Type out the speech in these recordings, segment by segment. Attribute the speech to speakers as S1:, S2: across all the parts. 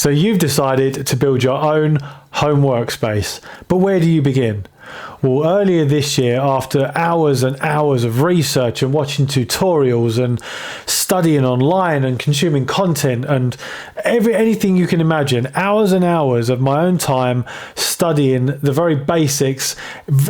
S1: So you've decided to build your own home workspace, but where do you begin? Well, earlier this year, after hours and hours of research and watching tutorials and studying online and consuming content and anything you can imagine, hours and hours of my own time studying the very basics,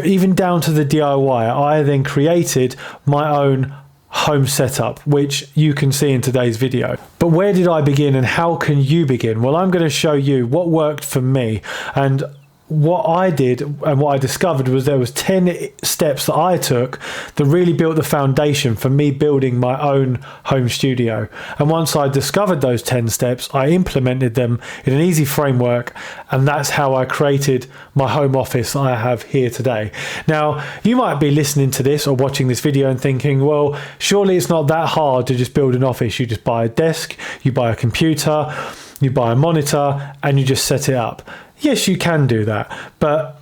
S1: even down to the DIY, I then created my own home setup, which you can see in today's video. But where did I begin and how can you begin? Well, I'm going to show you what worked for me, and what I did and what I discovered was there was 10 steps that I took that really built the foundation for me building my own home studio. And once I discovered those 10 steps, I implemented them in an easy framework, and that's how I created my home office I have here today. Now, you might be listening to this or watching this video and thinking, well, surely it's not that hard to just build an office. You just buy a desk, you buy a computer, you buy a monitor, and you just set it up. Yes, you can do that, but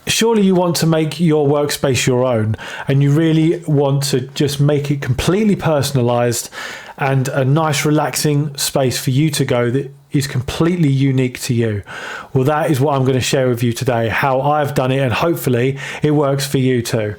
S1: surely you want to make your workspace your own, and you really want to just make it completely personalized and a nice relaxing space for you to go that is completely unique to you. Well, that is what I'm going to share with you today, how I've done it, and hopefully it works for you too.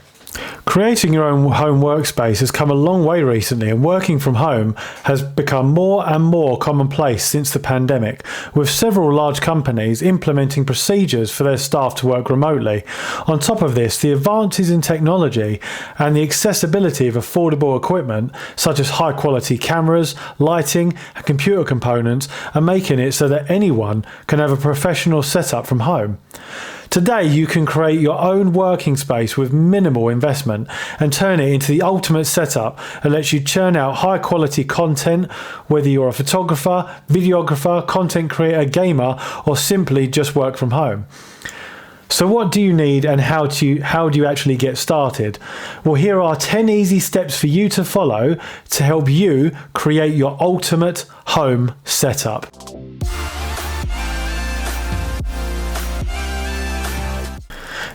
S1: Creating your own home workspace has come a long way recently, and working from home has become more and more commonplace since the pandemic, with several large companies implementing procedures for their staff to work remotely. On top of this, the advances in technology and the accessibility of affordable equipment, such as high quality cameras, lighting, and computer components, are making it so that anyone can have a professional setup from home. Today, you can create your own working space with minimal investment and turn it into the ultimate setup that lets you churn out high quality content, whether you're a photographer, videographer, content creator, gamer, or simply just work from home. So what do you need, and how do you actually get started? Well, here are 10 easy steps for you to follow to help you create your ultimate home setup.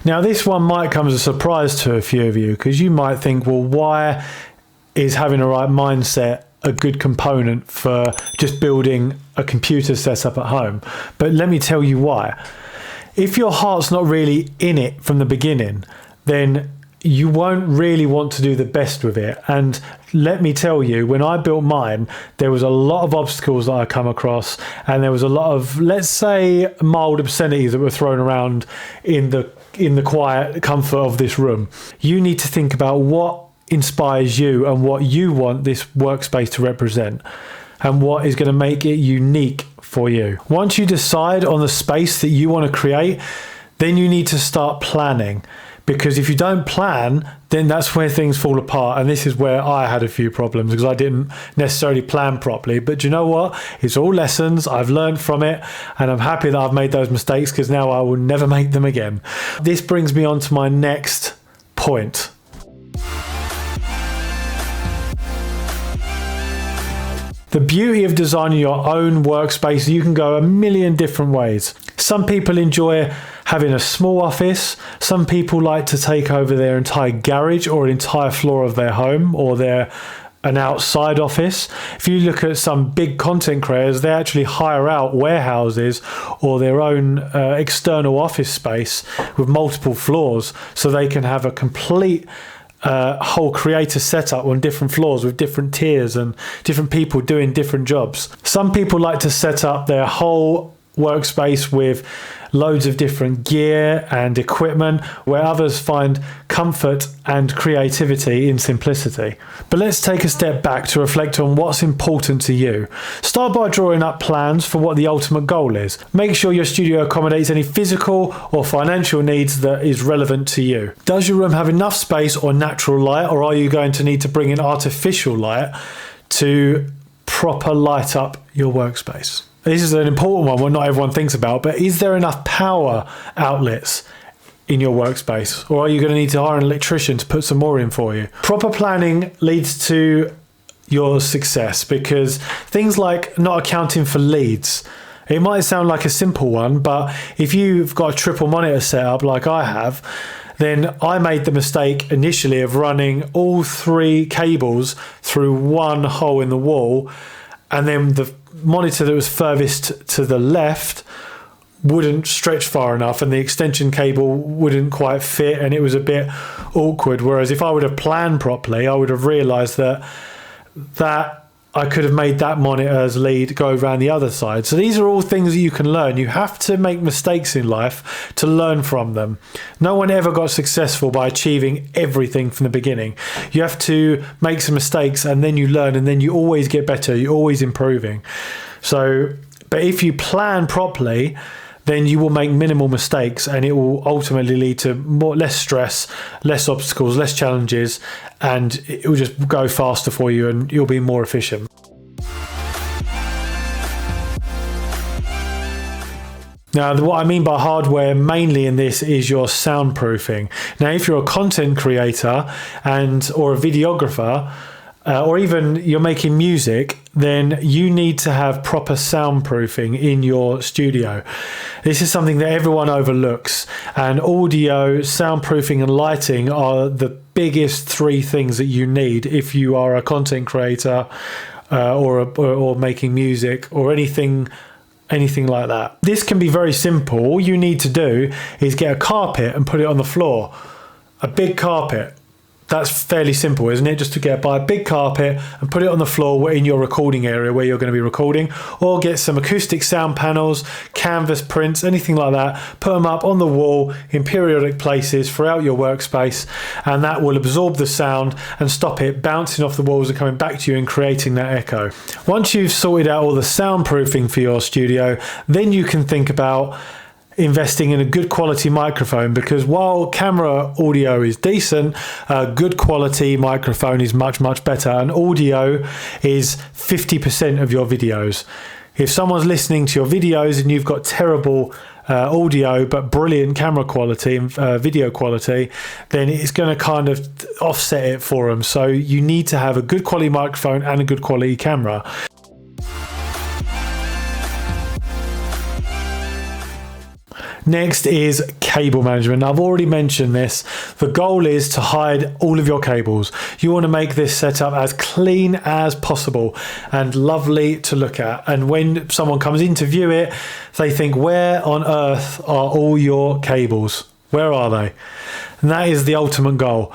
S1: Now, this one might come as a surprise to a few of you, because you might think, well, why is having a right mindset a good component for just building a computer setup at home? But let me tell you why. If your heart's not really in it from the beginning, then you won't really want to do the best with it. And let me tell you, when I built mine, there was a lot of obstacles that I come across, and there was a lot of, let's say, mild obscenities that were thrown around in the quiet comfort of this room. You need to think about what inspires you and what you want this workspace to represent, and what is going to make it unique for you. Once you decide on the space that you want to create, then you need to start planning. Because if you don't plan, then that's where things fall apart. And this is where I had a few problems, because I didn't necessarily plan properly. But you know what? It's all lessons. I've learned from it, and I'm happy that I've made those mistakes, because now I will never make them again. This brings me on to my next point. The beauty of designing your own workspace, you can go a million different ways. Some people enjoy having a small office. Some people like to take over their entire garage or an entire floor of their home, or an outside office. If you look at some big content creators, they actually hire out warehouses or their own external office space with multiple floors, so they can have a complete whole creator setup on different floors with different tiers and different people doing different jobs. Some people like to set up their whole workspace with loads of different gear and equipment, where others find comfort and creativity in simplicity. But let's take a step back to reflect on what's important to you. Start by drawing up plans for what the ultimate goal is. Make sure your studio accommodates any physical or financial needs that is relevant to you. Does your room have enough space or natural light, or are you going to need to bring in artificial light to proper light up your workspace? This is an important one, what not everyone thinks about, but is there enough power outlets in your workspace? Or are you going to need to hire an electrician to put some more in for you? Proper planning leads to your success, because things like not accounting for leads. It might sound like a simple one, but if you've got a triple monitor setup like I have, then I made the mistake initially of running all 3 cables through one hole in the wall, and then monitor that was furthest to the left wouldn't stretch far enough, and the extension cable wouldn't quite fit, and it was a bit awkward. Whereas if I would have planned properly, I would have realized that I could have made that monitor's lead go around the other side. So these are all things that you can learn. You have to make mistakes in life to learn from them. No one ever got successful by achieving everything from the beginning. You have to make some mistakes, and then you learn, and then you always get better. You're always improving. So, but if you plan properly, then you will make minimal mistakes, and it will ultimately lead to less stress, less obstacles, less challenges, and it will just go faster for you, and you'll be more efficient. Now, what I mean by hardware mainly in this is your soundproofing. Now, if you're a content creator or a videographer, or even you're making music, then you need to have proper soundproofing in your studio. This is something that everyone overlooks, and audio, soundproofing and lighting are the biggest three things that you need if you are a content creator or making music or anything like that. This can be very simple. All you need to do is get a carpet and put it on the floor. A big carpet. That's fairly simple, isn't it? Just to buy a big carpet and put it on the floor in your recording area where you're going to be recording, or get some acoustic sound panels, canvas prints, anything like that. Put them up on the wall in periodic places throughout your workspace, and that will absorb the sound and stop it bouncing off the walls and coming back to you and creating that echo. Once you've sorted out all the soundproofing for your studio, then you can think about investing in a good quality microphone, because while camera audio is decent, a good quality microphone is much better, and audio is 50% of your videos. If someone's listening to your videos and you've got terrible audio but brilliant camera quality and video quality, then it's going to kind of offset it for them. So you need to have a good quality microphone and a good quality camera. Next is cable management. Now, I've already mentioned this. The goal is to hide all of your cables. You want to make this setup as clean as possible and lovely to look at. And when someone comes in to view it, they think, where on earth are all your cables? Where are they? And that is the ultimate goal.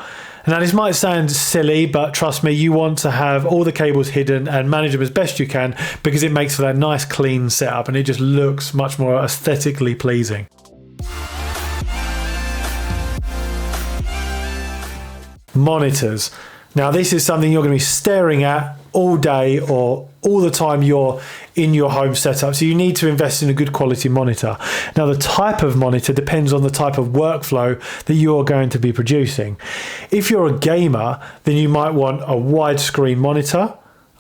S1: Now, this might sound silly, but trust me, you want to have all the cables hidden and manage them as best you can, because it makes for that nice clean setup and it just looks much more aesthetically pleasing. Monitors. Now, this is something you're going to be staring at all day or all the time you're in your home setup. So you need to invest in a good quality monitor. Now, the type of monitor depends on the type of workflow that you're going to be producing. If you're a gamer, then you might want a widescreen monitor.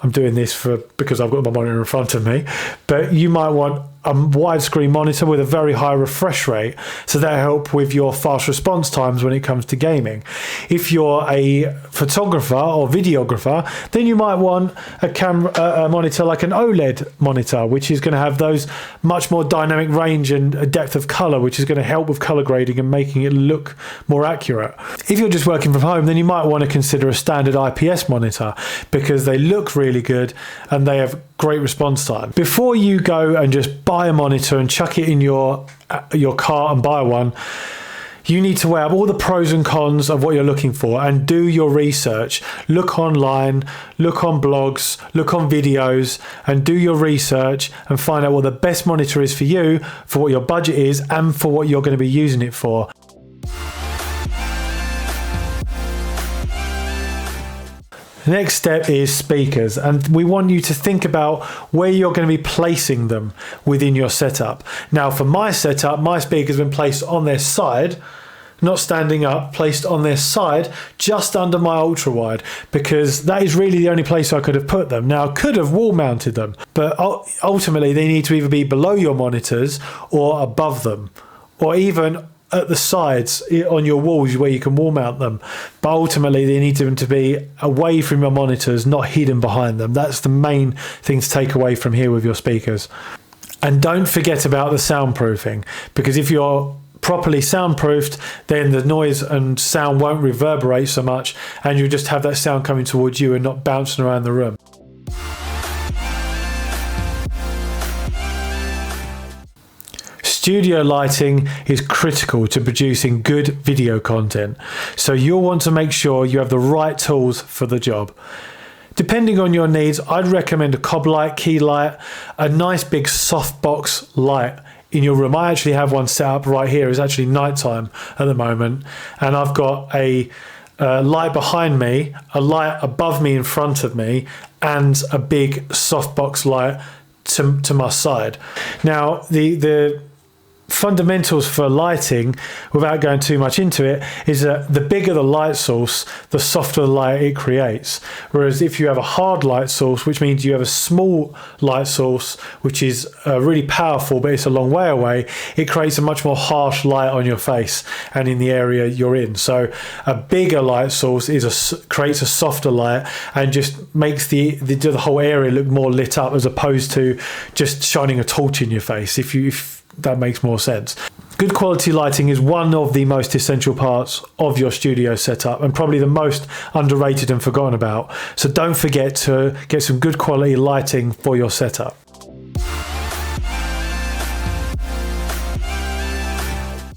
S1: I'm doing this because I've got my monitor in front of me, but you might want a widescreen monitor with a very high refresh rate, so that'll help with your fast response times when it comes to gaming. If you're a photographer or videographer, then you might want a monitor like an OLED monitor, which is going to have those much more dynamic range and depth of color, which is going to help with color grading and making it look more accurate. If you're just working from home, then you might want to consider a standard IPS monitor, because they look really good and they have great response time. Before you go and just buy a monitor and chuck it in your cart and buy one, you need to weigh up all the pros and cons of what you're looking for and do your research. Look online, look on blogs, look on videos, and do your research and find out what the best monitor is for you, for what your budget is, and for what you're going to be using it for. The next step is speakers, and we want you to think about where you're going to be placing them within your setup. Now, for my setup, my speakers have been placed on their side, not standing up, placed on their side just under my ultra wide, because that is really the only place I could have put them. Now, I could have wall mounted them, but ultimately they need to either be below your monitors or above them, or even at the sides on your walls where you can wall mount them. But ultimately they need them to be away from your monitors, not hidden behind them. That's the main thing to take away from here with your speakers. And don't forget about the soundproofing, because if you're properly soundproofed, then the noise and sound won't reverberate so much, and you'll just have that sound coming towards you and not bouncing around the room. Studio lighting is critical to producing good video content, so you'll want to make sure you have the right tools for the job. Depending on your needs, I'd recommend a cob light, key light, a nice big softbox light in your room. I actually have one set up right here. It's actually nighttime at the moment, and I've got a light behind me, a light above me in front of me, and a big softbox light to my side. Now, the fundamentals for lighting, without going too much into it, is that the bigger the light source, the softer the light it creates. Whereas if you have a hard light source, which means you have a small light source which is really powerful but it's a long way away, it creates a much more harsh light on your face and in the area you're in. So a bigger light source creates a softer light and just makes the whole area look more lit up, as opposed to just shining a torch in your face, if that makes more sense. Good quality lighting is one of the most essential parts of your studio setup, and probably the most underrated and forgotten about. So don't forget to get some good quality lighting for your setup.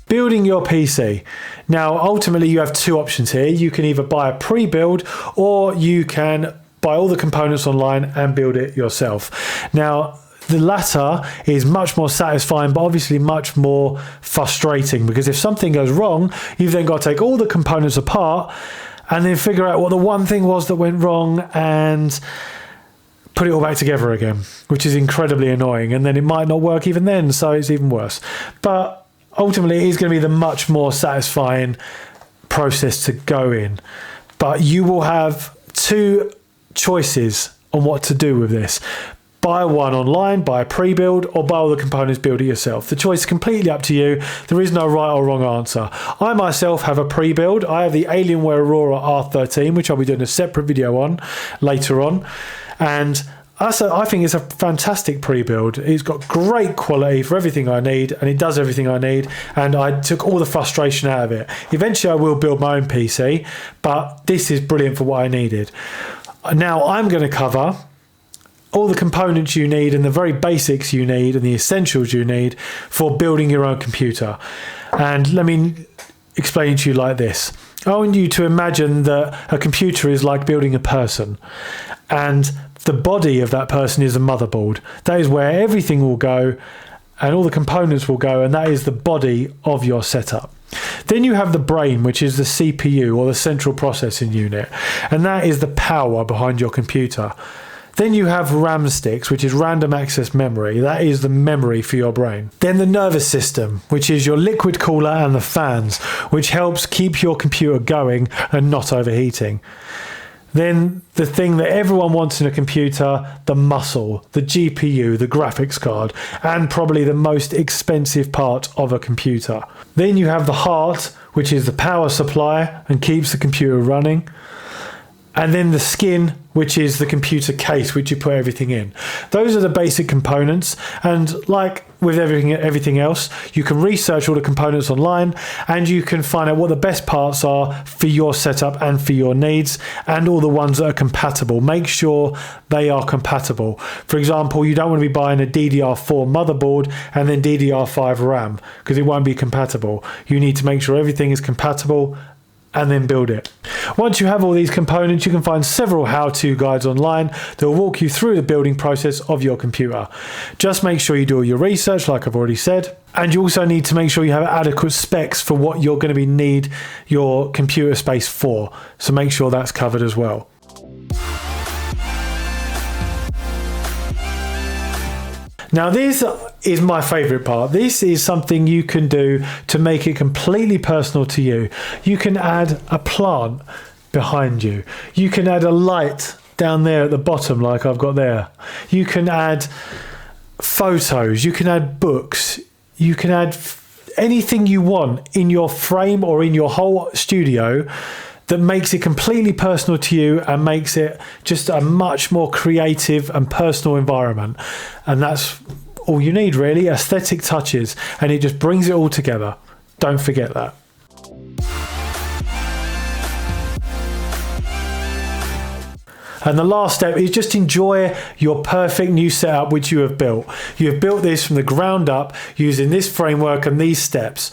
S1: Building your PC. Now, ultimately you have two options here. You can either buy a pre-build, or you can buy all the components online and build it yourself. Now, the latter is much more satisfying, but obviously much more frustrating, because if something goes wrong, you've then got to take all the components apart and then figure out what the one thing was that went wrong and put it all back together again, which is incredibly annoying. And then it might not work even then, so it's even worse. But ultimately, it is going to be the much more satisfying process to go in. But you will have two choices on what to do with this. Buy one online, buy a pre-build, or buy all the components, build it yourself. The choice is completely up to you. There is no right or wrong answer. I myself have a pre-build. I have the Alienware Aurora R13, which I'll be doing a separate video on later on. And I think it's a fantastic pre-build. It's got great quality for everything I need, and it does everything I need, and I took all the frustration out of it. Eventually I will build my own PC, but this is brilliant for what I needed. Now I'm going to cover all the components you need and the very basics you need and the essentials you need for building your own computer. And let me explain it to you like this. I want you to imagine that a computer is like building a person, and the body of that person is a motherboard. That is where everything will go and all the components will go, and that is the body of your setup. Then you have the brain, which is the CPU, or the central processing unit, and that is the power behind your computer. Then you have RAM sticks, which is random access memory. That is the memory for your brain. Then the nervous system, which is your liquid cooler and the fans, which helps keep your computer going and not overheating. Then the thing that everyone wants in a computer, the muscle, the GPU, the graphics card, and probably the most expensive part of a computer. Then you have the heart, which is the power supply and keeps the computer running. And then the skin, which is the computer case, which you put everything in. Those are the basic components. And like with everything else, you can research all the components online, and you can find out what the best parts are for your setup and for your needs, and all the ones that are compatible. Make sure they are compatible. For example, you don't want to be buying a DDR4 motherboard and then DDR5 RAM, because it won't be compatible. You need to make sure everything is compatible and then build it. Once you have all these components, you can find several how-to guides online that will walk you through the building process of your computer. Just make sure you do all your research, like I've already said, and you also need to make sure you have adequate specs for what you're going to need your computer space for. So make sure that's covered as well. Now this is my favorite part. This is something you can do to make it completely personal to you. You can add a plant behind you. You can add a light down there at the bottom like I've got there. You can add photos. You can add books. You can add anything you want in your frame or in your whole studio that makes it completely personal to you and makes it just a much more creative and personal environment. And that's all you need, really, aesthetic touches, and it just brings it all together. Don't forget that. And the last step is just enjoy your perfect new setup which you have built. You have built this from the ground up using this framework and these steps.